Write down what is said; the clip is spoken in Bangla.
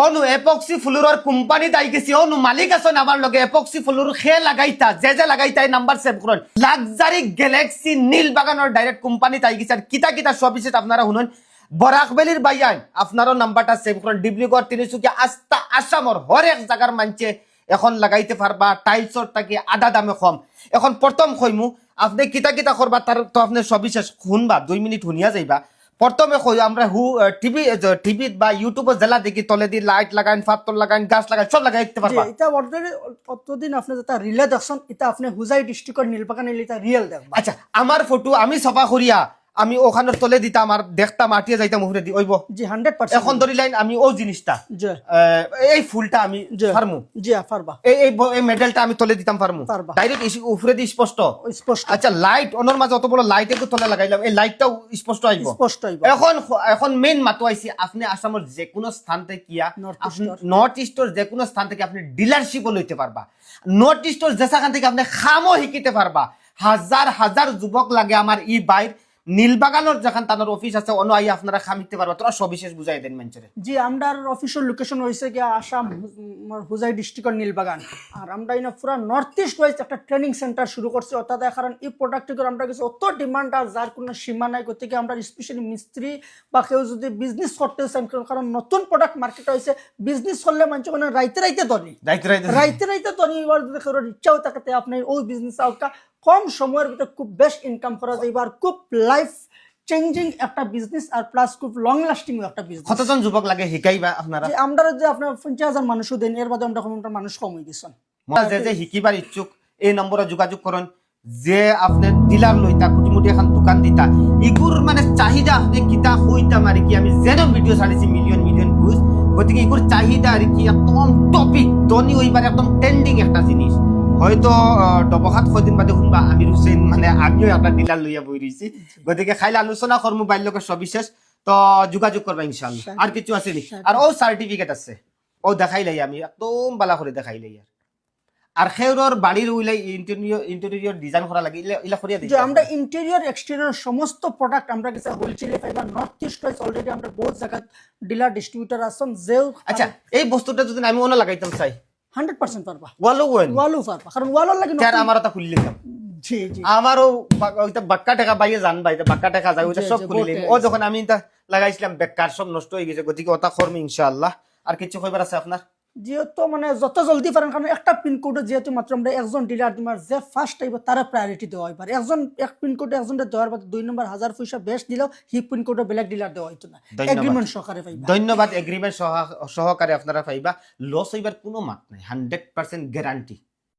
অনু এপক্সি ফ্লোরর কোম্পানি তাই গেছি অনু মালিক আছেন আমার লগে এপক্সি ফ্লোর খে লাগাইতা যে লাগাইতা এই নাম্বার সেভ করুন লাক্সারি গ্যালাক্সি নীল বাগানের ডাইরেক্ট কোম্পানি তাই গেছে আর কিতা কিতা সবিশেষ আপনারা শুনুন বরাকবেলির বাইয়ান আপনারও নাম্বারটা সেভ করুন ডিব্রুগড় তিনিচুকিয়া আস্তা আসামর হরেক জায়গার মানছে এখন লাগাইতে পারবা টাইলসর থাকি আধা দামে কম এখন প্রথম কইমু আপনি কিতা কিতা করবা তার তো আপনি সবিশেষ শুনবা 2 মিনিট শুনিয়া যাইবা প্রথমে কই আমরা টিভি বা ইউটিউবে জেলা দেখি তলে দি লাইট লাগাইন ফাতর লাগাইন গাছ লাগাইন সব লাগাইতে পারবা এটা অলরেডি অতদিন আপনি যেটা রিলে দেখছেন এটা আপনি হুজাই ডিস্ট্রিক্টর নীলবাগান এটা রিয়েল দেখবা। আচ্ছা আমার ফটো আমি সফা করিয়া আমি ওখানের তলে দিতাম আর দেখতাম আটিয়া যাইতাম উপরে দি ওইব জি 100% এখন ধরি লাইন আমি ও জিনিসটা জি এই ফুলটা আমি ফার্মু জি পারবা এই মেডেলটা আমি তলে দিতাম ফার্মু পারবা। ডাইরেক্ট উপরে দি স্পষ্ট স্পষ্ট আচ্ছা লাইট অনর মাঝে অত বড় লাইট একটু তলে লাগাইলাম এই লাইটটাও স্পষ্ট আইব স্পষ্ট আইব। এখন মেইন মাতো আইছি আপনি আসামের যে কোনো স্থান থেকে কিয়া নর্থ ইস্টর যে কোনো স্থান থেকে আপনি ডিলারশিপও লইতে পারবা নর্থ ইস্টর যেখান থেকে আপনি খামও শিকিতে পারবা হাজার হাজার যুবক লাগে আমার ই বাইর নীলবাগানের যেখান তাদের অফিস আছে অন্য আই আপনারা খামিতে পারবা তোরা সবিশেষ বুঝাই দেন মানুষের জি আমরার অফিসিয়াল লোকেশন হইছে কি আসাম হুজাই ডিস্ট্রিক্টর নীলবাগান আর আমরা ইনা পুরা নর্থ ইস্ট ওয়াইজ একটা ট্রেনিং সেন্টার শুরু করছি অর্থাৎ কারণ এই প্রোডাক্টের আমরা কিছু অত ডিমান্ড আর যার কোনো সীমা নাই গতিকে আমরা স্পেশালি মিস্ত্রি বা কেউ যদি বিজনেস করতে চান কারণ নতুন প্রোডাক্ট মার্কেট হয়েছে বিজনেস করলে মানুষ মানে রাইতে ধনী রাইতে ধনী এবার যদি কারোর ইচ্ছাও থাকে আপনি ওই বিজনেস কম সময়ের ভিতরে খুব বেস্ট ইনকাম করা যায় আর খুব লাইফ চেঞ্জিং একটা বিজনেস আর প্লাস খুব লং লাস্টিং একটা বিজনেস। কতজন যুবক লাগে শিকাইবা আপনারা আমরা যে আপনার 50,000 মানুষও দেন এর বাদে আমরা মানুষ কম হয়ে গেছেন যে শিকিবার ইচ্ছুক এই নম্বরে যোগাযোগ করুন যে আপনি ডিলার লইতা কুটিমুটি এখন দোকান দিতা ইগুর মানে চাহিদা আপনি কিতা হইতা মারি কি আমি যেন ভিডিও ছাড়িছি মিলিয়ন ভিউজ গতিকে ইগুর চাহিদা আর কি একদম টপিক ধনী হইবার একদম ট্রেন্ডিং একটা জিনিস হয়তো ডবখাত কদিন বাদে শুনবা আমির হুসেন মানে আমিও একটা ডিলার লইয়া বই রয়েছি গতিকে খাইলে আলোচনা করবো বাল্যকের সবিশেষ তো যোগাযোগ করবা ইনশাল্লাহ। আর কিছু আছে নি আর ও সার্টিফিকেট আছে ও দেখাইলাই আমি একদম বালা করে দেখাইলাই আর খেউরর বাড়ির উইলাই ইন্টেরিয়র ডিজাইন করা লাগে ইলা করিয়া দিই আমরা ইন্টেরিয়র এক্সটেরিয়র সমস্ত প্রোডাক্ট আমরা কাছে হোলসেলে পাইবা নর্থ ইস্ট ওয়াইজ অলরেডি আমরা বহুত জায়গা ডিলার ডিস্ট্রিবিউটর আছেন যে আচ্ছা এই বস্তুটা যদি আমি ওনা লাগাইতাম চাই 100% পারবা ওয়ালো পারবা কারণ ওয়ালর লাগে স্যার আমার তা খুললি দিলাম জি জি আমারও ওইটা বাক্কা টাকা বাইয়ে জান ভাই বাক্কা টাকা যায় ওইটা সব খুলে ও যখন আমি তা লাগাইছিলাম বেকার সব নষ্ট হয়ে গেছে গতিকে ওটা করবো ইনশাআল্লাহ। আর কিছু কইবার আছে আপনার? যেহেতু মানে যত জলদি পারেন কারণ একটা পিনকোডে যেহেতু মাত্র আমরা একজন ডিলার তোমার যে ফার্স্ট আইব তারা প্রায়োরিটি দেওয়া হয় একজন এক পিনকোডে একজনটা দেওয়ার বাদ 2 নম্বর 1000 পয়সা বেশ দিলেও হি পিনকোডে ব্ল্যাক ডিলার দেওয়া হইতো না এগ্রিমেন্ট সহকারে পাইবা। ধন্যবাদ এগ্রিমেন্ট সহকারে আপনারা পাইবা লস হইবার কোনো মাত নাই 100% গ্যারান্টি।